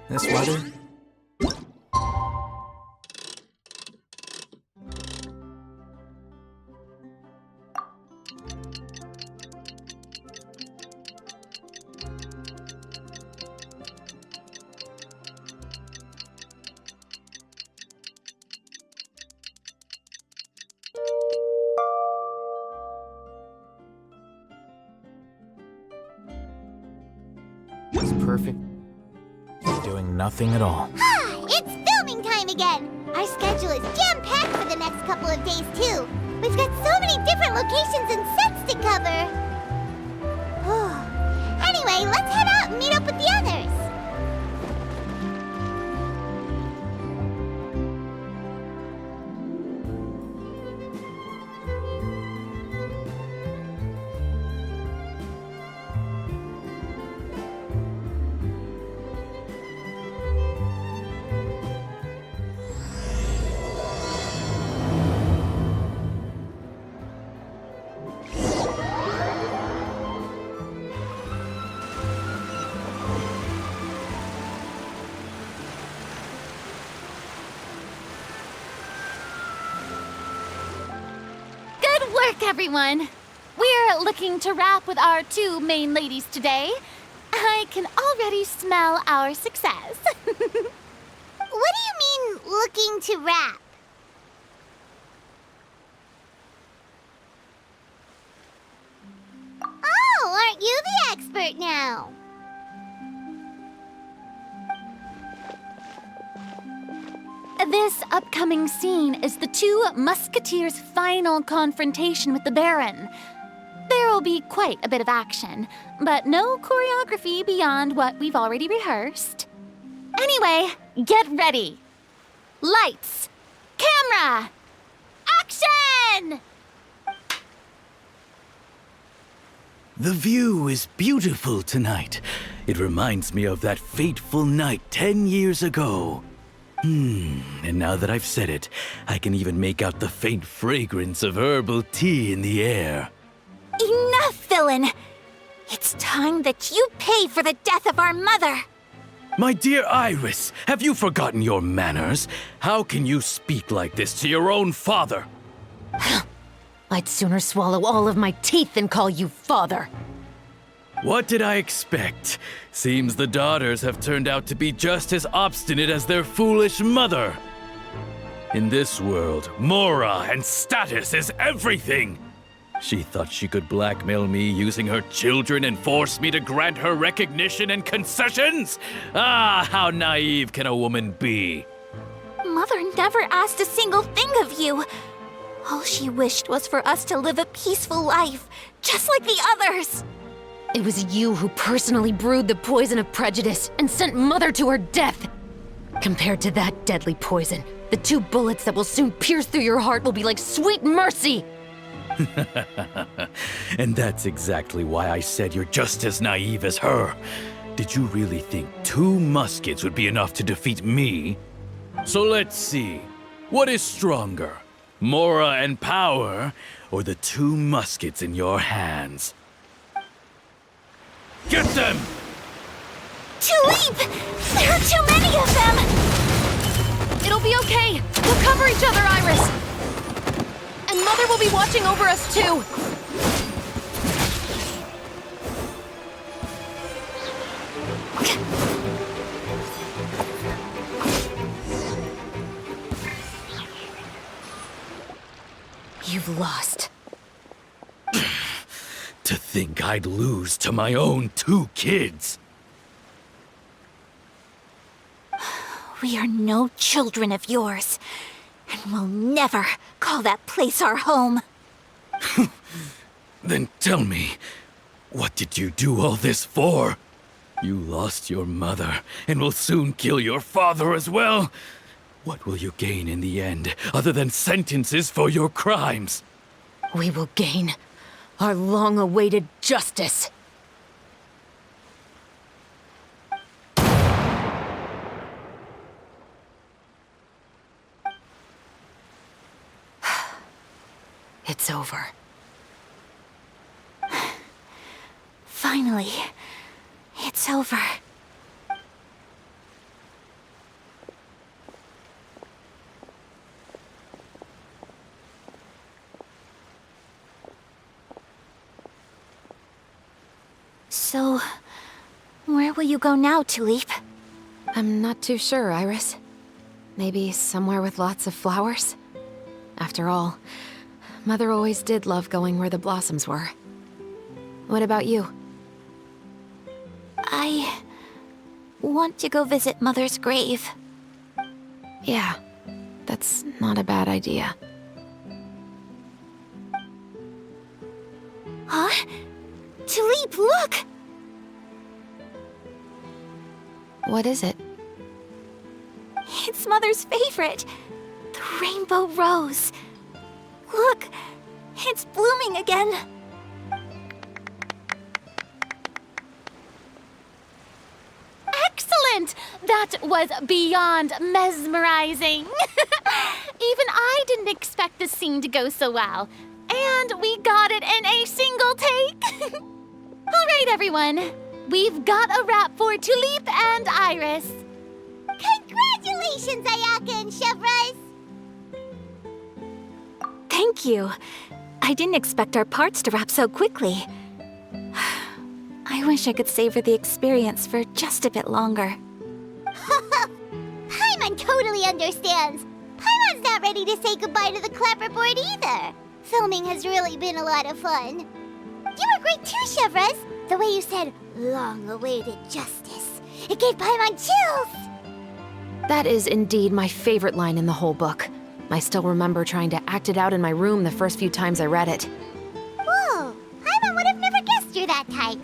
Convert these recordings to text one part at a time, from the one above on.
This weather? It's perfect. Doing nothing at all. It's filming time again! Our schedule is jam-packed for the next couple of days, too. We've got so many different locations and sets to cover. Anyway, let's head out and meet up with the others. Everyone, we're looking to wrap with our two main ladies today. I can already smell our success. What do you mean, looking to wrap? Oh, aren't you the expert now? This upcoming scene is the two musketeers' final confrontation with the Baron. There will be quite a bit of action, but no choreography beyond what we've already rehearsed. Anyway, get ready. Lights, camera, action! The view is beautiful tonight. It reminds me of that fateful night 10 years ago. And now that I've said it, I can even make out the faint fragrance of herbal tea in the air. Enough, villain! It's time that you pay for the death of our mother! My dear Iris, have you forgotten your manners? How can you speak like this to your own father? I'd sooner swallow all of my teeth than call you father. What did I expect? Seems the daughters have turned out to be just as obstinate as their foolish mother. In this world, mora and status is everything. She thought she could blackmail me using her children and force me to grant her recognition and concessions? Ah, how naive can a woman be? Mother never asked a single thing of you. All she wished was for us to live a peaceful life, just like the others. It was you who personally brewed the poison of prejudice and sent Mother to her death. Compared to that deadly poison, the 2 bullets that will soon pierce through your heart will be like sweet mercy. And that's exactly why I said you're just as naive as her. Did you really think 2 muskets would be enough to defeat me? So let's see. What is stronger, mora and power, or the 2 muskets in your hands? Get them! To leap! There are too many of them! It'll be okay. We'll cover each other, Iris. And Mother will be watching over us, too. You've lost. To think I'd lose to my own 2 kids. We are no children of yours, and we'll never call that place our home. Then tell me, what did you do all this for? You lost your mother, and will soon kill your father as well. What will you gain in the end, other than sentences for your crimes? We will gain our long-awaited justice. It's over. Finally, it's over. So, where will you go now, Tulip? I'm not too sure, Iris. Maybe somewhere with lots of flowers? After all, Mother always did love going where the blossoms were. What about you? I want to go visit Mother's grave. Yeah, that's not a bad idea. Huh? Tulip, look! What is it? It's Mother's favorite, the rainbow rose. Look, it's blooming again. Excellent! That was beyond mesmerizing. Even I didn't expect this scene to go so well. And we got it in a single take. All right, everyone. We've got a wrap for Tulip and Iris. Congratulations, Ayaka and Chevreuse! Thank you. I didn't expect our parts to wrap so quickly. I wish I could savor the experience for just a bit longer. Paimon totally understands. Paimon's not ready to say goodbye to the clapperboard either. Filming has really been a lot of fun. You were great too, Chevreuse. The way you said, long-awaited justice. It gave Paimon chills. That is indeed my favorite line in the whole book. I still remember trying to act it out in my room the first few times I read it. Whoa, Paimon would have never guessed you're that type.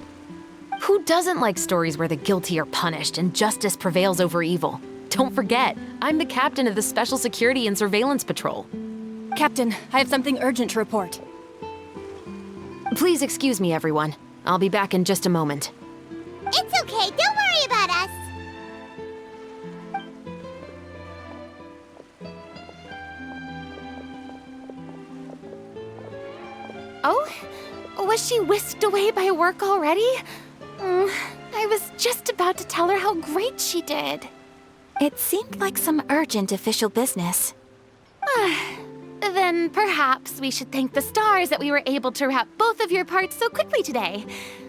Who doesn't like stories where the guilty are punished and justice prevails over evil? Don't forget, I'm the captain of the Special Security and Surveillance Patrol. Captain, I have something urgent to report. Please excuse me, everyone. I'll be back in just a moment. It's okay, don't worry about us. Oh? Was she whisked away by work already? I was just about to tell her how great she did. It seemed like some urgent official business. Then perhaps we should thank the stars that we were able to wrap both of your parts so quickly today.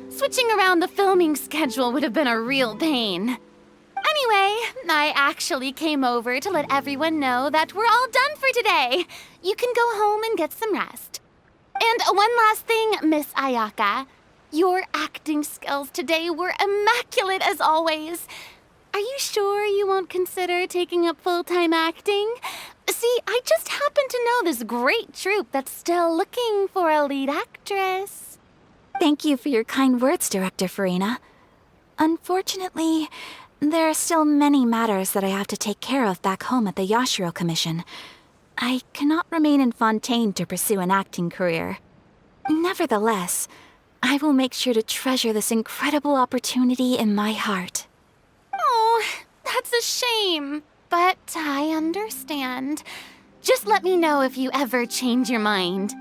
Switching around the filming schedule would have been a real pain. Anyway, I actually came over to let everyone know that we're all done for today. You can go home and get some rest. And one last thing, Miss Ayaka. Your acting skills today were immaculate as always. Are you sure you won't consider taking up full-time acting? See, I just happen to know this great troupe that's still looking for a lead actress. Thank you for your kind words, Director Furina. Unfortunately, there are still many matters that I have to take care of back home at the Yashiro Commission. I cannot remain in Fontaine to pursue an acting career. Nevertheless, I will make sure to treasure this incredible opportunity in my heart. Oh, that's a shame. But I understand. Just let me know if you ever change your mind.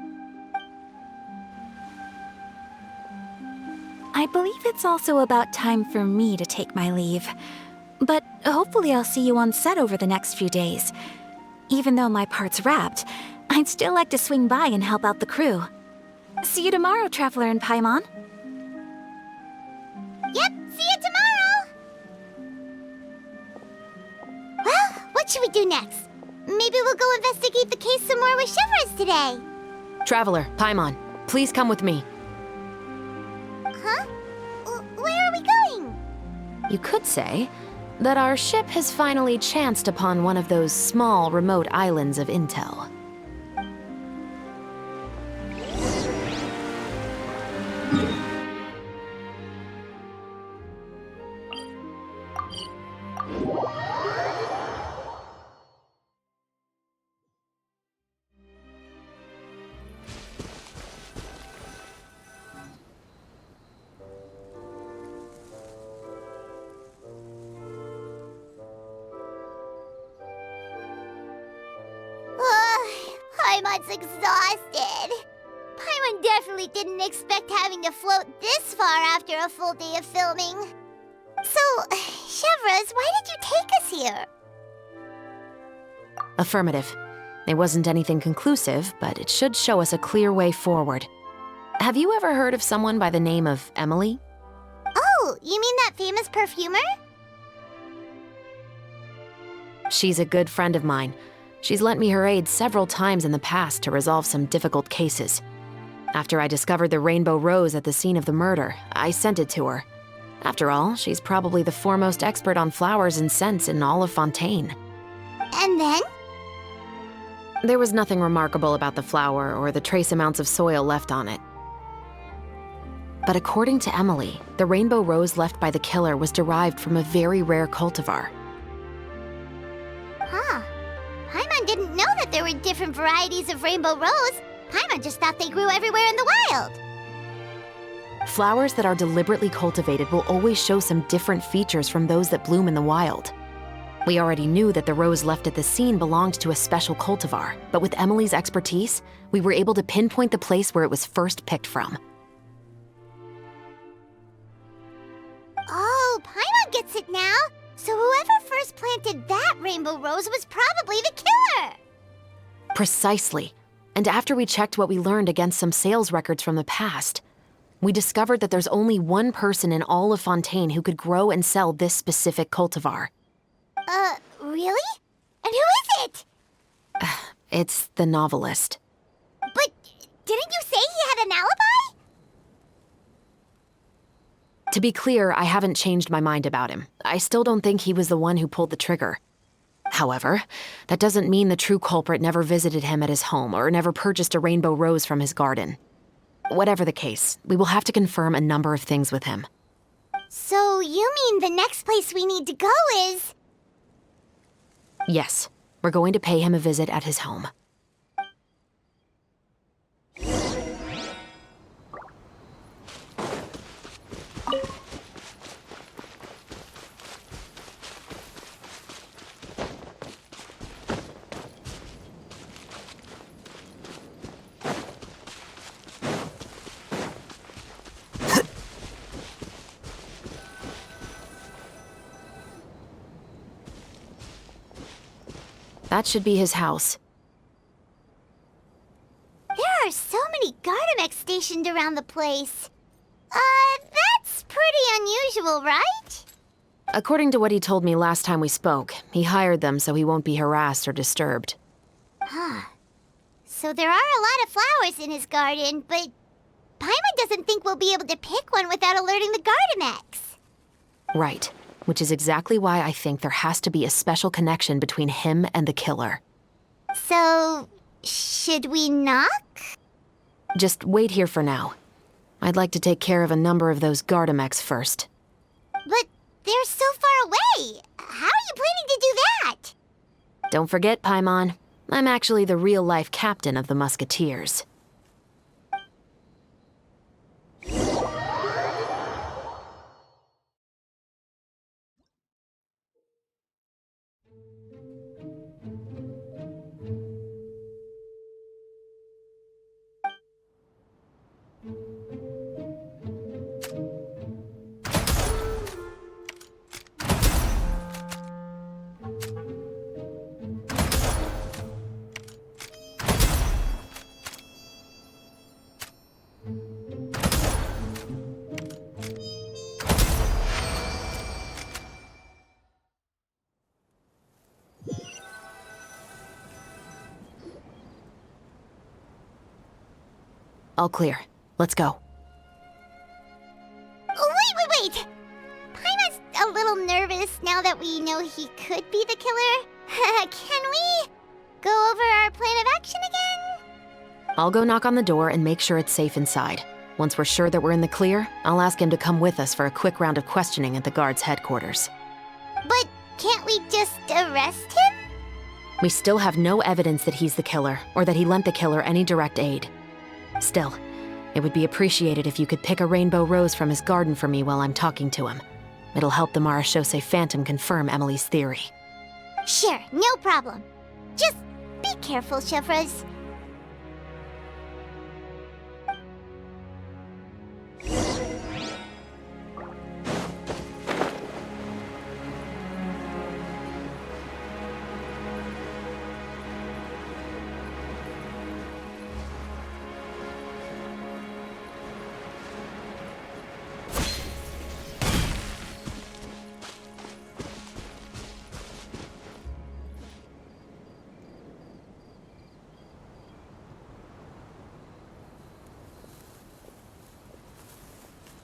I believe it's also about time for me to take my leave. But hopefully I'll see you on set over the next few days. Even though my part's wrapped, I'd still like to swing by and help out the crew. See you tomorrow, Traveler and Paimon. Yep, see you tomorrow. Well, what should we do next? Maybe we'll go investigate the case some more with Chevreuse today. Traveler, Paimon, please come with me. Huh? Where are we going? You could say that our ship has finally chanced upon one of those small, remote islands of intel. Paimon's exhausted. Paimon definitely didn't expect having to float this far after a full day of filming. So, Chevreuse, why did you take us here? Affirmative. It wasn't anything conclusive, but it should show us a clear way forward. Have you ever heard of someone by the name of Emily? Oh, you mean that famous perfumer? She's a good friend of mine. She's lent me her aid several times in the past to resolve some difficult cases. After I discovered the rainbow rose at the scene of the murder, I sent it to her. After all, she's probably the foremost expert on flowers and scents in all of Fontaine. And then? There was nothing remarkable about the flower or the trace amounts of soil left on it. But according to Emily, the rainbow rose left by the killer was derived from a very rare cultivar. Huh. Paimon didn't know that there were different varieties of rainbow rose. Paimon just thought they grew everywhere in the wild. Flowers that are deliberately cultivated will always show some different features from those that bloom in the wild. We already knew that the rose left at the scene belonged to a special cultivar, but with Emily's expertise, we were able to pinpoint the place where it was first picked from. Oh, Paimon gets it now. So whoever first planted that rainbow rose was probably the killer. Precisely. And after we checked what we learned against some sales records from the past, we discovered that there's only one person in all of Fontaine who could grow and sell this specific cultivar. Really? And who is it? It's the novelist. But didn't you say he had an alibi? To be clear, I haven't changed my mind about him. I still don't think he was the one who pulled the trigger. However, that doesn't mean the true culprit never visited him at his home or never purchased a rainbow rose from his garden. Whatever the case, we will have to confirm a number of things with him. So you mean the next place we need to go is... Yes, we're going to pay him a visit at his home. That should be his house. There are so many Gardamex stationed around the place. That's pretty unusual, right? According to what he told me last time we spoke, he hired them so he won't be harassed or disturbed. Huh. So there are a lot of flowers in his garden, but Paimon doesn't think we'll be able to pick one without alerting the Gardamex. Right. Which is exactly why I think there has to be a special connection between him and the killer. So, should we knock? Just wait here for now. I'd like to take care of a number of those Gardamex first. But they're so far away. How are you planning to do that? Don't forget, Paimon, I'm actually the real-life captain of the Musketeers. All clear. Let's go. Wait! Paimon's a little nervous now that we know he could be the killer. Can we go over our plan of action again? I'll go knock on the door and make sure it's safe inside. Once we're sure that we're in the clear, I'll ask him to come with us for a quick round of questioning at the guard's headquarters. But can't we just arrest him? We still have no evidence that he's the killer, or that he lent the killer any direct aid. Still, it would be appreciated if you could pick a rainbow rose from his garden for me while I'm talking to him. It'll help the Marechaussee Phantom confirm Emily's theory. Sure, no problem. Just be careful, Chevreuse.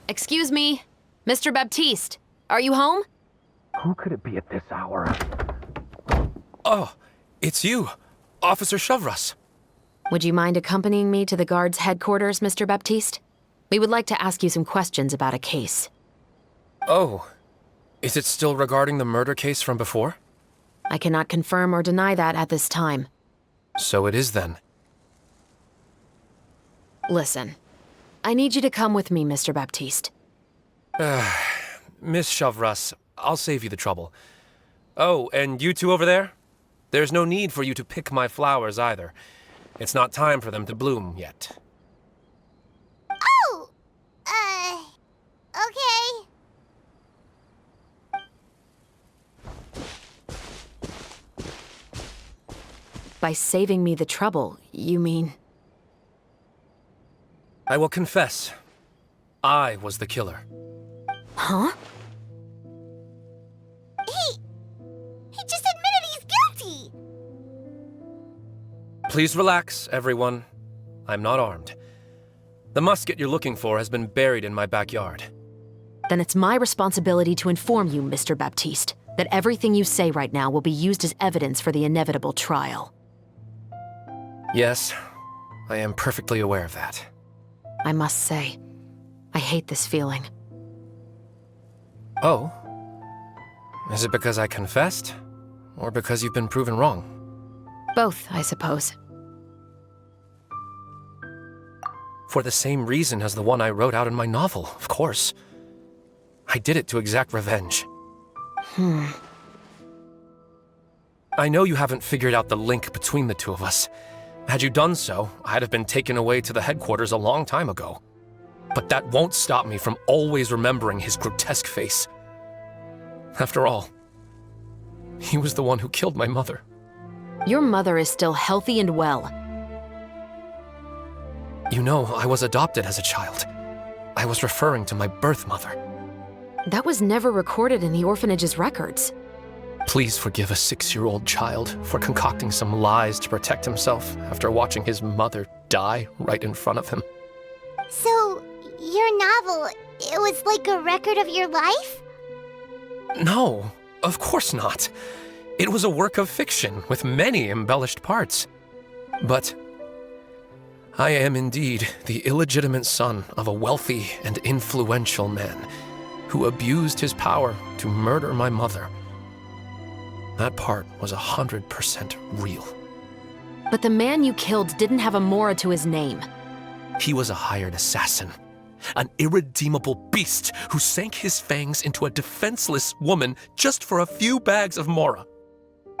Excuse me, Mr. Baptiste, are you home? Who could it be at this hour? Oh, it's you, Officer Chevreuse. Would you mind accompanying me to the guard's headquarters, Mr. Baptiste? We would like to ask you some questions about a case. Oh, is it still regarding the murder case from before? I cannot confirm or deny that at this time. So it is then. Listen, I need you to come with me, Mr. Baptiste. Miss Chevreuse, I'll save you the trouble. Oh, and you two over there? There's no need for you to pick my flowers either. It's not time for them to bloom yet. Oh! Okay. By saving me the trouble, you mean... I will confess, I was the killer. Huh? He just admitted he's guilty! Please relax, everyone. I'm not armed. The musket you're looking for has been buried in my backyard. Then it's my responsibility to inform you, Mr. Baptiste, that everything you say right now will be used as evidence for the inevitable trial. Yes, I am perfectly aware of that. I must say, I hate this feeling. Oh? Is it because I confessed? Or because you've been proven wrong? Both, I suppose. For the same reason as the one I wrote out in my novel, of course. I did it to exact revenge. I know you haven't figured out the link between the two of us. Had you done so, I'd have been taken away to the headquarters a long time ago. But that won't stop me from always remembering his grotesque face. After all, he was the one who killed my mother. Your mother is still healthy and well. You know, I was adopted as a child. I was referring to my birth mother. That was never recorded in the orphanage's records. Please forgive a 6-year-old child for concocting some lies to protect himself after watching his mother die right in front of him. So, your novel, it was like a record of your life? No, of course not. It was a work of fiction with many embellished parts. But I am indeed the illegitimate son of a wealthy and influential man who abused his power to murder my mother. That part was 100% real. But the man you killed didn't have a Mora to his name. He was a hired assassin, an irredeemable beast who sank his fangs into a defenseless woman just for a few bags of Mora.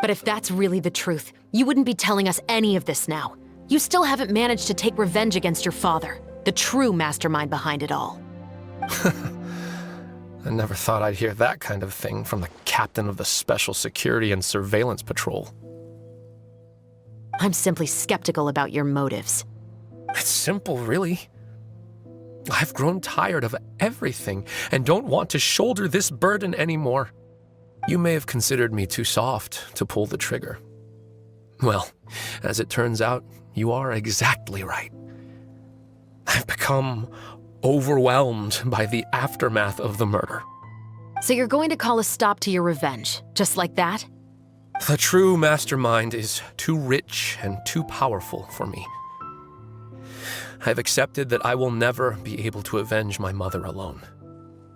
But if that's really the truth, you wouldn't be telling us any of this now. You still haven't managed to take revenge against your father, the true mastermind behind it all. I never thought I'd hear that kind of thing from the captain of the Special Security and Surveillance Patrol. I'm simply skeptical about your motives. It's simple, really. I've grown tired of everything and don't want to shoulder this burden anymore. You may have considered me too soft to pull the trigger. Well, as it turns out, you are exactly right. I've become overwhelmed by the aftermath of the murder. So you're going to call a stop to your revenge, just like that? The true mastermind is too rich and too powerful for me. I've accepted that I will never be able to avenge my mother alone.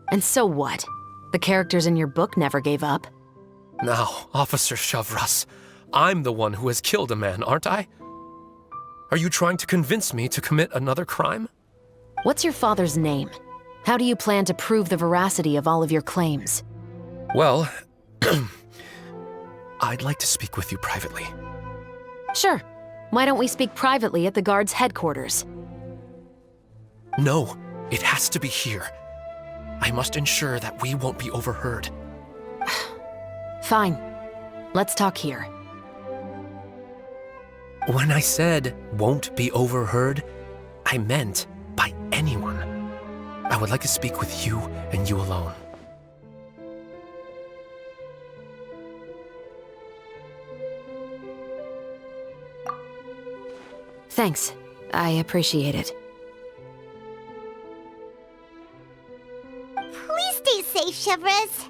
And so what? The characters in your book never gave up? Now, Officer Chevreuse, I'm the one who has killed a man, aren't I? Are you trying to convince me to commit another crime? What's your father's name? How do you plan to prove the veracity of all of your claims? Well, I'd like to speak with you privately. Sure. Why don't we speak privately at the guard's headquarters? No, it has to be here. I must ensure that we won't be overheard. Fine. Let's talk here. When I said won't be overheard, I meant by anyone. I would like to speak with you and you alone. Thanks. I appreciate it. Chevreuse.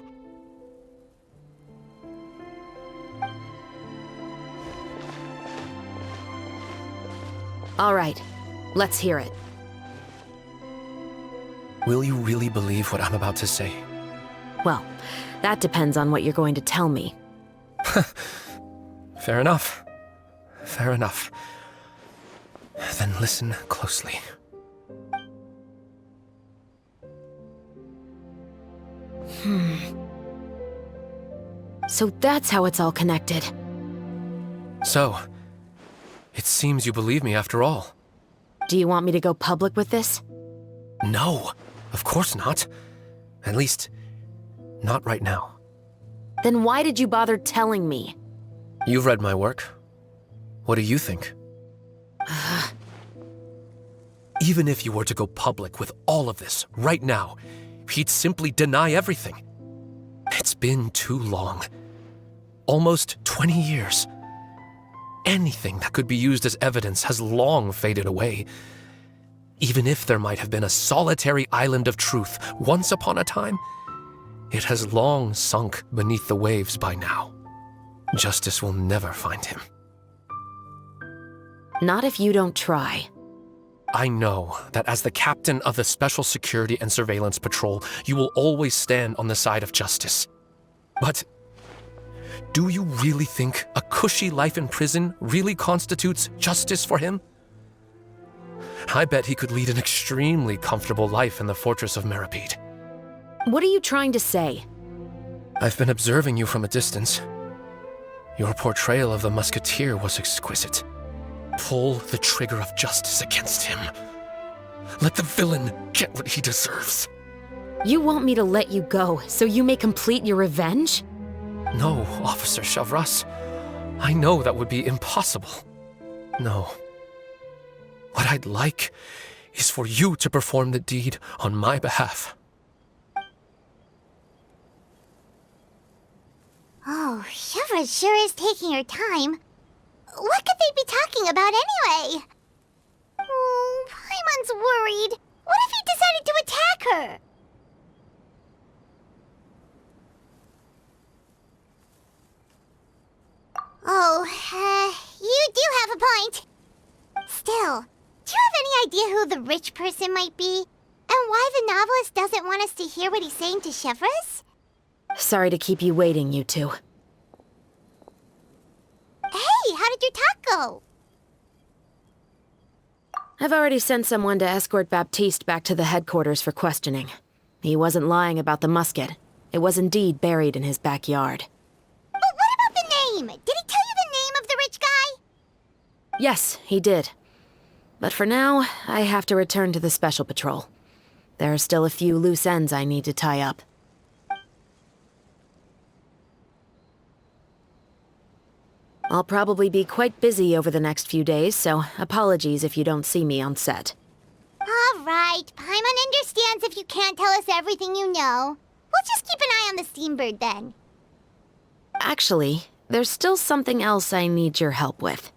All right, let's hear it. Will you really believe what I'm about to say? Well, that depends on what you're going to tell me. Fair enough. Fair enough. Then listen closely. So that's how it's all connected. So, it seems you believe me after all. Do you want me to go public with this? No, of course not. At least, not right now. Then why did you bother telling me? You've read my work. What do you think? Even if you were to go public with all of this right now, he'd simply deny everything. It's been too long. Almost 20 years. Anything that could be used as evidence has long faded away. Even if there might have been a solitary island of truth once upon a time, it has long sunk beneath the waves by now. Justice will never find him. Not if you don't try. I know that as the captain of the Special Security and Surveillance Patrol, you will always stand on the side of justice. But do you really think a cushy life in prison really constitutes justice for him? I bet he could lead an extremely comfortable life in the fortress of Meripede. What are you trying to say? I've been observing you from a distance. Your portrayal of the musketeer was exquisite. Pull the trigger of justice against him. Let the villain get what he deserves. You want me to let you go so you may complete your revenge? No, Officer Chevreuse. I know that would be impossible. No. What I'd like is for you to perform the deed on my behalf. Oh, Chevreuse sure is taking her time. What could they be talking about anyway? Oh, Paimon's worried. What if he decided to attack her? Oh, you do have a point. Still, do you have any idea who the rich person might be? And why the novelist doesn't want us to hear what he's saying to Chevreuse? Sorry to keep you waiting, you two. Hey, how did your talk go? I've already sent someone to escort Baptiste back to the headquarters for questioning. He wasn't lying about the musket. It was indeed buried in his backyard. But what about the name? Did he tell you the name of the rich guy? Yes, he did. But for now, I have to return to the Special Patrol. There are still a few loose ends I need to tie up. I'll probably be quite busy over the next few days, so apologies if you don't see me on set. All right, Paimon understands if you can't tell us everything you know. We'll just keep an eye on the Steambird then. Actually, there's still something else I need your help with.